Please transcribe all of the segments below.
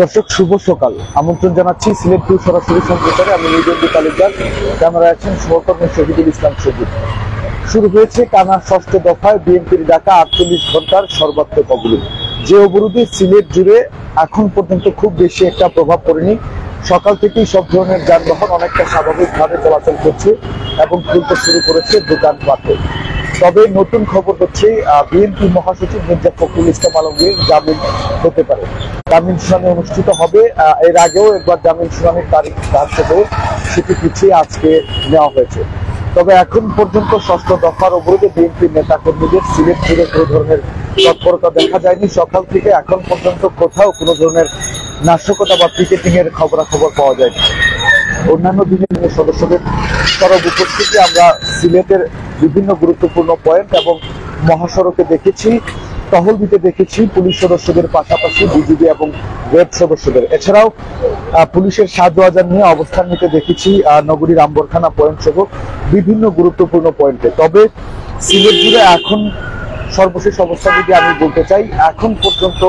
দর্শক শুভ সকাল, আমন্ত্রণ জানাচ্ছি সিলেট 2 সরাসরি সম্প্রচারে। আমি নির্জন্দি তালুকদার, ক্যামেরা আছেন সহকর্মী শহীদুল ইসলাম সবুজ। শুরু হয়েছে টানা 6ষ্ঠ দফায় বিএনপির ডাকা 48 ঘন্টার সর্বাত্মক অবরোধ। যে অবরোধে সিলেট জুড়ে এখন পর্যন্ত খুব বেশি একটা প্রভাব পড়েনি। সকাল থেকেই সব ধরনের যানবাহন অনেকটা স্বাভাবিকভাবে চলাচল করছে এবং খুলতে শুরু করেছে দোকানপাট। তবে নতুন খবর হচ্ছে বিএনপি মহাসচিব মির্জা ফখরুল ইসলাম আলমগীর জামিন হতে পারে। জামিন শুনানি অনুষ্ঠিত হবে। এর আগেও একবার জামিন শুনানির তারিখ ধার্য হয়ে সেটি পিছিয়ে আজকে নেওয়া হয়েছে। তবে এখন পর্যন্ত 6ষ্ঠ দফার অবরোধে বিএনপির নেতা কর্মীদের সিলেট জুড়ে কোনো ধরনের তৎপরতা দেখা যায়নি। সকাল থেকে এখন পর্যন্ত কোথাও কোনো ধরনের নাশকতা বা পিকেটিং এর খবরাখবর পাওয়া যায়নি। অন্যান্য দিনের সদস্যদের সরব উপস্থিতি আমরা সিলেটের বিভিন্ন গুরুত্বপূর্ণ পয়েন্ট এবং মহাসড়কে দেখেছি, টহল দিতে দেখেছি পুলিশ সদস্যদের পাশাপাশি বিজিবি এবং র্যাব সদস্যদের। এছাড়াও পুলিশের সাজোয়াজার নিয়ে অবস্থান নিতে দেখেছি নগরীর আম্বরখানা পয়েন্ট সহ বিভিন্ন গুরুত্বপূর্ণ পয়েন্টে। তবে সিলেট জুড়ে এখন সর্বশেষ অবস্থা যদি আমি বলতে চাই, এখন পর্যন্ত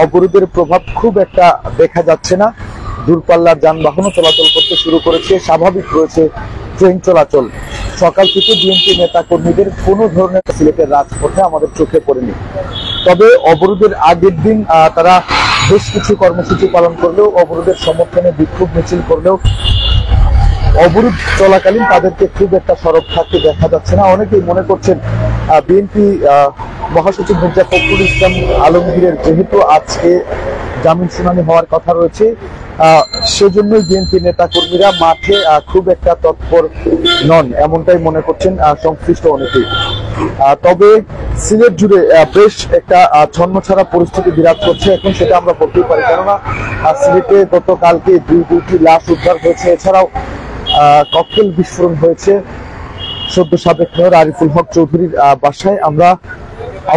অবরোধের প্রভাব খুব একটা দেখা যাচ্ছে না। দূরপাল্লার যানবাহনও চলাচল করতে শুরু করেছে, স্বাভাবিক রয়েছে ট্রেন চলাচল। সকাল থেকে বিএনপি নেতা কর্মীদের কোনো ধরনের সিলেটের রাজপথে আমাদের চোখে পড়েনি। তবে অবরোধের আগের দিন তারা বেশ কিছু কর্মসূচি পালন করলেও, অবরোধের সমর্থনে বিক্ষোভ মিছিল করলেও অবরোধ চলাকালীন তাদেরকে খুব একটা সরব থাকতে দেখা যাচ্ছে না। অনেকেই মনে করছেন বিএনপি মহাসচিব মির্জা ফখরুল ইসলাম আলমগীরের যেহেতু আজকে জামিন শুনানি হওয়ার কথা রয়েছে, সেজন্যই বিএনপি নেতা কর্মীরা মাঠে খুব একটা তৎপর নন, এমনটাই মনে করছেন সংশ্লিষ্ট অনেকেই। তবে সিলেট জুড়ে বেশ একটা ছন্নছাড়া পরিস্থিতি বিরাজ করছে এখন, সেটা আমরা বলতেই পারি। কেননা সিলেটে গতকালকে দুইটি লাশ উদ্ধার হয়েছে। এছাড়াও ককটেল বিস্ফোরণ হয়েছে সদ্য সাবেক মেয়র আরিফুল হক চৌধুরীর বাসায়। আমরা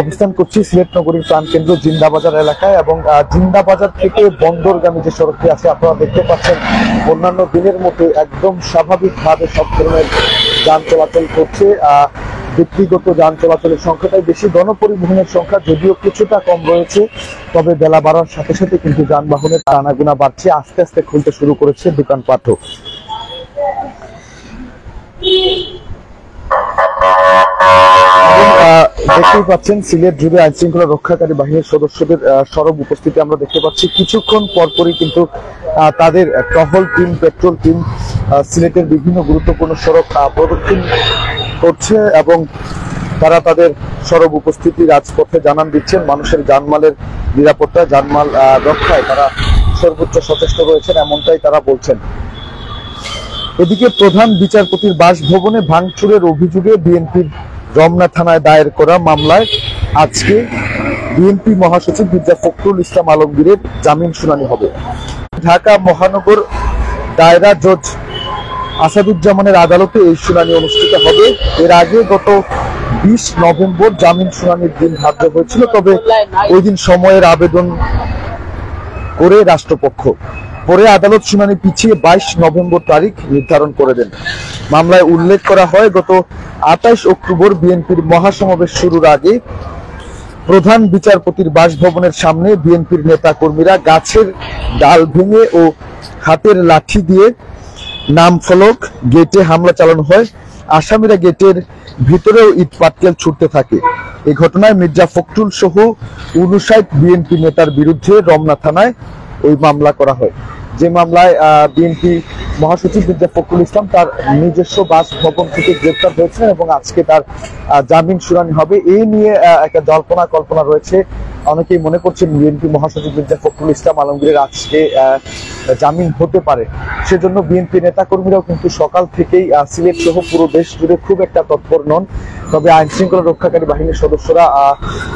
অবস্থান করছি সিলেট নগরীর প্রাণকেন্দ্র জিন্দাবাজার এলাকায় এবং জিন্দাবাজার থেকে বন্দরগামী যে সড়কটি আছে আপনারা দেখতে পাচ্ছেন অন্যান্য দিনের মতো একদম স্বাভাবিকভাবে সব ধরনের যান চলাচল করছে। ব্যক্তিগত যান চলাচলের সংখ্যাটাই বেশি, গণপরিবহনের সংখ্যা যদিও কিছুটা কম রয়েছে। তবে বেলা বাড়ার সাথে সাথে কিন্তু যানবাহনের আনাগোনা বাড়ছে, আস্তে আস্তে খুলতে শুরু করেছে দোকানপাটও। দেখতেই পাচ্ছেন সিলেট জুড়ে আইন শৃঙ্খলা রক্ষাকারী বাহিনীর সদস্যদের সরব উপস্থিতি আমরা দেখতে পাচ্ছি। কিছুক্ষণ পরপরই কিন্তু তাদের টহল টিম, পেট্রোল টিম সিলেটের বিভিন্ন গুরুত্বপূর্ণ সড়ক প্রদক্ষিণ করছে এবং তারা তাদের সরব উপস্থিতি রাজপথে জানান দিচ্ছেন। মানুষের জানমালের নিরাপত্তা, জানমাল রক্ষায় তারা সর্বোচ্চ সচেষ্ট রয়েছেন, এমনটাই তারা বলছেন। এদিকে প্রধান বিচারপতির বাসভবনে ভাঙচুরের অভিযোগে বিএনপির রমনা থানায় দায়ের করা মামলায় আজকে বিএনপি মহাসচিব মির্জা ফখরুল ইসলাম আলমগীরের জামিন শুনানি হবে। ঢাকা মহানগর দায়রা জজ আসাদুজ্জামানের আদালতে এই শুনানি অনুষ্ঠিত হবে। এর আগে গত 20 নভেম্বর জামিন শুনানির দিন ধার্য হয়েছিল, তবে ওই দিন সময়ের আবেদন করে রাষ্ট্রপক্ষ পরে আদালত শুনানি পিছিয়ে 22 নভেম্বর তারিখ নির্ধারণ করে দেন। মামলায় উল্লেখ করা হয়, গত 28 অক্টোবর বিএনপির মহাসমাবেশ শুরুর আগে প্রধান বিচারপতির বাসভবনের সামনে বিএনপির নেতা কর্মীরা গাছের ডাল ভেঙে ও হাতের লাঠি দিয়ে নাম ফলক গেটে হামলা চালানো হয়। আসামিরা গেটের ভিতরেও ইট পাটকেল ছুটতে থাকে। এই ঘটনায় মির্জা ফখরুল সহ 59 বিএনপি নেতার বিরুদ্ধে রমনা থানায় ওই মামলা করা হয়। যে মামলায় বিএনপি মহাসচিব মির্জা ফখরুল ইসলাম তার নিজস্ব বাসভবন থেকে গ্রেপ্তার হয়েছেন এবং আজকে তার জামিন শুনানি হবে। এই নিয়ে একটা জল্পনা কল্পনা রয়েছে। অনেকেই মনে করছেন বিএনপি মহাসচিব মির্জা ফখরুল ইসলাম আলমগীরের আজকে জামিন হতে পারে। সেজন্য বিএনপি নেতা কর্মীরাও কিন্তু সকাল থেকেই সিলেট সহ পুরো দেশ জুড়ে খুব একটা তৎপর নন। তবে আইন শৃঙ্খলা রক্ষাকারী বাহিনীর সদস্যরা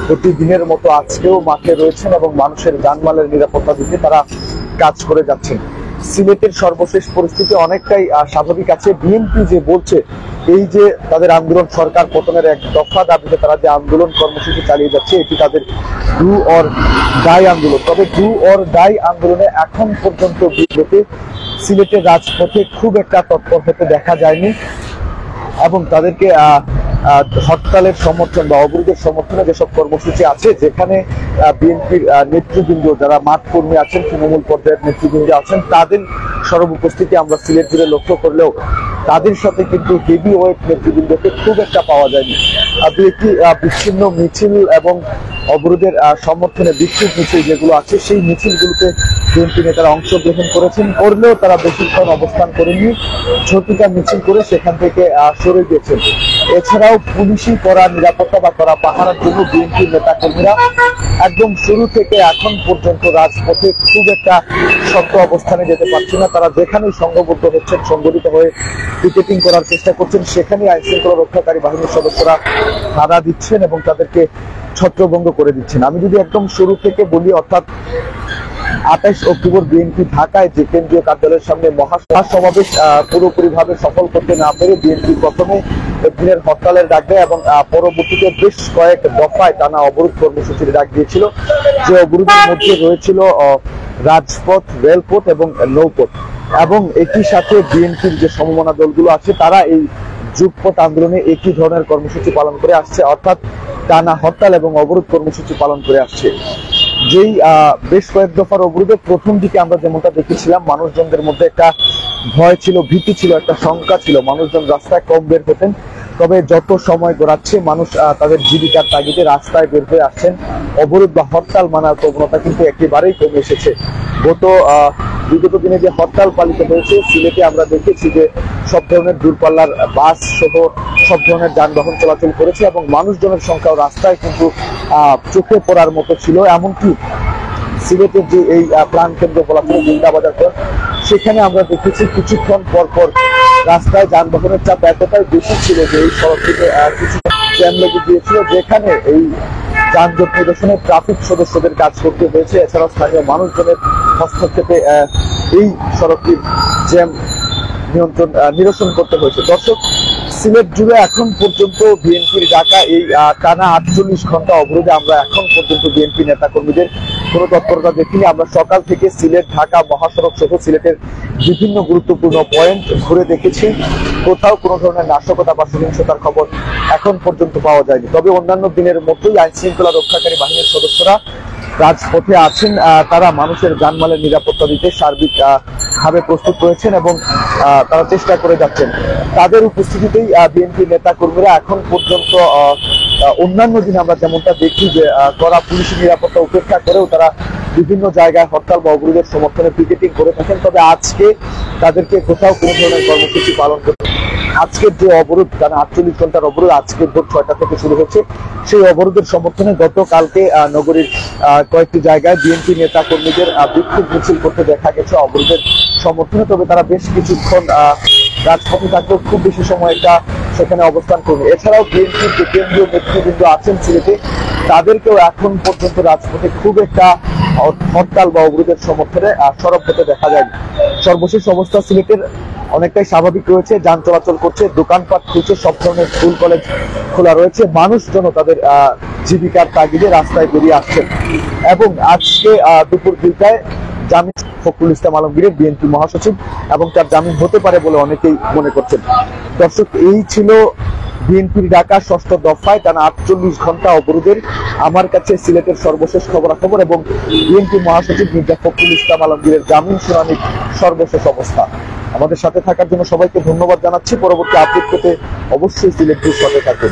প্রতিদিনের মতো আজকেও মাঠে রয়েছেন এবং মানুষের জানমালের নিরাপত্তা দিতে তারা কাজ করে যাচ্ছেন। সিলেটের সর্বশেষ পরিস্থিতি অনেকটাই স্বাভাবিক আছে। বিএনপি যে বলছে এই যে তাদের আন্দোলন, সরকার পতনের এক দফা দাবিতে তারা যে আন্দোলন কর্মসূচি চালিয়ে যাচ্ছে, এটি তাদের ডু অর ডাই আন্দোলন। তবে ডু অর ডাই আন্দোলনে এখন পর্যন্ত বিজেপি সিলেটের রাজপথে খুব একটা তৎপর হতে দেখা যায়নি এবং তাদেরকে হরতালের সমর্থন বা অবরোধের সমর্থনে যেসব কর্মসূচি আছে, যেখানে বিএনপির নেতৃবৃন্দ যারা মাঠ কর্মী আছেন, তৃণমূল পর্যায়ের নেতৃবৃন্দ আছেন, তাদের সর্বউপস্থিতি আমরা সিলেট জুড়ে লক্ষ্য করলেও তাদের সাথে কিন্তু হেভি ওয়েট নেতৃবৃন্দকে খুব একটা পাওয়া যায়নি। একটি বিচ্ছিন্ন মিছিল এবং অবরোধের সমর্থনে বিক্ষোভ মিছিল যেগুলো আছে, সেই মিছিলগুলোতে বিএনপি নেতারা অংশগ্রহণ করেছেন, করলেও তারা বেশিক্ষণ অবস্থান করেননি, ঝটিকা মিছিল করে সেখান থেকে সরে গিয়েছেন। এছাড়াও পুলিশি করা নিরাপত্তা বা করা পাহারার জন্য বিএনপি নেতা কর্মীরা একদম শুরু থেকে এখন পর্যন্ত রাজপথে খুব একটা শক্ত অবস্থানে যেতে পারছে না। তারা যেখানেই সংঘবদ্ধ হচ্ছেন, সংগঠিত হয়ে পিকেটিং করার চেষ্টা করছেন, সেখানেই আইন শৃঙ্খলা রক্ষাকারী বাহিনীর সদস্যরা বাধা দিচ্ছেন এবং তাদেরকে ছত্রভঙ্গ করে দিচ্ছেন। আমি যদি একদম শুরু থেকে বলি, অর্থাৎ 28 অক্টোবর বিএনপি ঢাকায় যে কেন্দ্রীয় কার্যালয়ের সামনে মহাসমাবেশ পুরোপুরিভাবে সফল করতে না পেরে বিএনপি প্রথমে দিনের হরতালের ডাক দেয় এবং পরবর্তীতে বেশ কয়েক দফায় টানা অবরোধ কর্মসূচির ডাক দিয়েছিল। যে অবরোধের মধ্যে রয়েছিল রাজপথ, রেলপথ এবং নৌপথ, এবং একই সাথে বিএনপির যে সমমনা দলগুলো আছে তারা এই যুগপথ আন্দোলনে একই ধরনের কর্মসূচি পালন করে আসছে, অর্থাৎ টানা হরতাল এবং অবরোধ কর্মসূচি পালন করে আসছে। যেই বেশ কয়েক দফার অবরোধে প্রথম দিকে আমরা যেমনটা দেখেছিলাম, মানুষজনদের মধ্যে একটা ভয় ছিল, ভীতি ছিল, একটা শঙ্কা ছিল, মানুষজন রাস্তায় কম বের হতেন। তবে যত সময় গড়াচ্ছে মানুষ তাদের জীবিকার তাগিদে রাস্তায় বের হয়ে আসছেন। অবরোধ বা হরতাল মানার প্রবণতা কিন্তু একেবারেই কমে এসেছে। বিগত দিনে যে হরতাল পালিত হয়েছে, সিলেটে আমরা দেখেছি যে সব ধরনের দূরপাল্লার বাস সহ সব ধরনের যানবাহন চলাচল করেছে এবং মানুষজনের সংখ্যাও রাস্তায় কিন্তু চোখে পড়ার মতো ছিল। এমনকি সিলেটের যে এই প্রাণ কেন্দ্র বলা হয় জিন্দাবাজার, সেখানে আমরা দেখেছি কিছুক্ষণ পর পর রাস্তায় যানবাহনের চাপ এতটাই বেশি ছিল যে এই সড়কটিতে কিছু জ্যাম লেগে গিয়েছিল, যেখানে এই যানজট নিরসনে ট্রাফিক সদস্যদের কাজ করতে হয়েছে। এছাড়াও স্থানীয় মানুষজনের হস্তক্ষেপে এই সড়কটির জ্যাম নিরসন করতে হয়েছে। দর্শক, সিলেট জুড়ে এখন পর্যন্ত বিএনপির ডাকা এই টানা 48 ঘন্টা অবরোধে আমরা এখন পর্যন্ত বিএনপি নেতা কর্মীদের কোনো তৎপরতা দেখিনি। আমরা সকাল থেকে সিলেট ঢাকা মহাসড়ক সহ সিলেটের বিভিন্ন গুরুত্বপূর্ণ পয়েন্ট ঘুরে দেখেছি, কোথাও কোনো ধরনের নাশকতা বা সহিংসতার খবর এখন পর্যন্ত পাওয়া যায়নি। তবে অন্যান্য দিনের মতোই আইন শৃঙ্খলা রক্ষাকারী বাহিনীর সদস্যরা রাজপথে আছেন, তারা মানুষের জানমালের নিরাপত্তা দিতে সার্বিক ভাবে প্রস্তুত রয়েছেন এবং তারা চেষ্টা করে যাচ্ছেন। তাদের উপস্থিতিতেই বিএনপি নেতা কর্মীরা এখন পর্যন্ত অন্যান্য দিন আমরা যেমনটা দেখি যে কড়া পুলিশি নিরাপত্তা উপেক্ষা করেও তারা বিভিন্ন জায়গায় হরতাল বা অবরোধের সমর্থনে পিকেটিং করে থাকেন। তবে আজকে তাদেরকে কোথাও কোনো ধরনের কর্মসূচি পালন করতে, আজকের যে অবরোধ, কারণ 48 ঘন্টার অবরোধ আজকে ভোর 6টা থেকে শুরু হচ্ছে, সেই অবরোধের সমর্থনে গতকালকে নগরীর কয়েকটি জায়গায় বিএনপি নেতা কর্মীদের বিক্ষোভ মিছিল করতে দেখা গেছে অবরোধের সমর্থনে। তবে তারা বেশ কিছুক্ষণ রাজপথে থাকলেও খুব বেশি সময় একটা সেখানে অবস্থান করবে। এছাড়াও বিএনপির যে কেন্দ্রীয় নেতৃবৃন্দ আছেন সিলেটে, তাদেরকেও এখন পর্যন্ত রাজপথে খুব একটা হরতাল বা অবরোধের সমর্থনে সরব হতে দেখা যায়। সর্বশেষ অবস্থা সিলেটের অনেকটাই স্বাভাবিক রয়েছে, যান চলাচল করছে, দোকানপাট খুলছে, সব ধরনের স্কুল কলেজ খোলা রয়েছে, মানুষজন তাদের জীবিকার তাগিদে রাস্তায় বেরিয়ে আসছেন। এবং আজকে দুপুর 2টায় জামিন ফখরুল ইসলাম আলমগীরের, বিএনপি মহাসচিব, এবং তার জামিন হতে পারে বলে অনেকেই মনে করছেন। দর্শক, এই ছিল বিএনপির ডাকা 6ষ্ঠ দফায় টানা 48 ঘন্টা অবরোধের আমার কাছে সিলেটের সর্বশেষ খবরাখবর এবং বিএনপি মহাসচিব মির্জা ফখরুল ইসলাম আলমগীরের জামিন শুনানির সর্বশেষ অবস্থা। আমাদের সাথে থাকার জন্য সবাইকে ধন্যবাদ জানাচ্ছি। পরবর্তী আপডেট পেতে অবশ্যই সিলেট নিউজ সাথে থাকুন।